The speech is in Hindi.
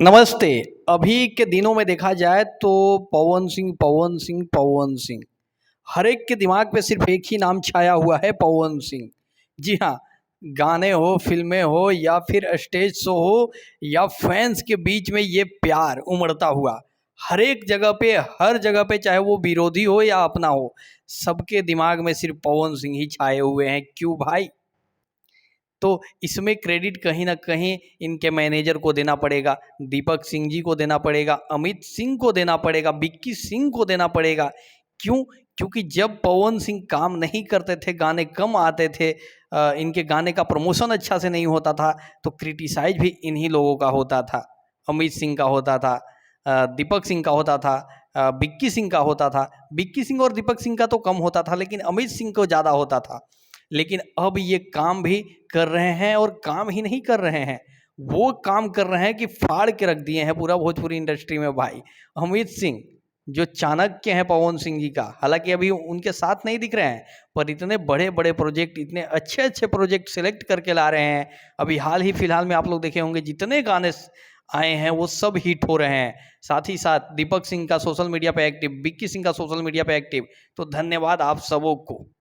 नमस्ते। अभी के दिनों में देखा जाए तो पवन सिंह हर एक के दिमाग पे सिर्फ एक ही नाम छाया हुआ है, पवन सिंह। जी हाँ, गाने हो, फिल्में हो या फिर स्टेज शो हो या फैंस के बीच में ये प्यार उमड़ता हुआ, हर एक जगह पे, हर जगह पे, चाहे वो विरोधी हो या अपना हो, सबके दिमाग में सिर्फ पवन सिंह ही छाए हुए हैं। क्यों भाई? तो इसमें क्रेडिट कहीं न कहीं इनके मैनेजर को देना पड़ेगा, दीपक सिंह जी को देना पड़ेगा, अमित सिंह को देना पड़ेगा, विक्की सिंह को देना पड़ेगा। क्यों? क्योंकि जब पवन सिंह काम नहीं करते थे, गाने कम आते थे, इनके गाने का प्रमोशन अच्छा से नहीं होता था, तो क्रिटिसाइज़ भी इन्हीं लोगों का होता था। अमित सिंह का होता था, दीपक सिंह का होता था, विक्की सिंह का होता था। विक्की सिंह और दीपक सिंह का तो कम होता था, लेकिन अमित सिंह को ज़्यादा होता था। लेकिन अब ये काम भी कर रहे हैं, और काम ही नहीं कर रहे हैं, वो काम कर रहे हैं कि फाड़ के रख दिए हैं पूरा भोजपुरी इंडस्ट्री में भाई। अमित सिंह जो चाणक्य हैं पवन सिंह जी का, हालांकि अभी उनके साथ नहीं दिख रहे हैं, पर इतने बड़े बड़े प्रोजेक्ट, इतने अच्छे अच्छे प्रोजेक्ट सेलेक्ट करके ला रहे हैं। अभी हाल ही फिलहाल में आप लोग देखे होंगे, जितने गाने आए हैं वो सब हिट हो रहे हैं। साथ ही साथ दीपक सिंह का सोशल मीडिया पे एक्टिव, विक्की सिंह का सोशल मीडिया पे एक्टिव। तो धन्यवाद आप सबों को।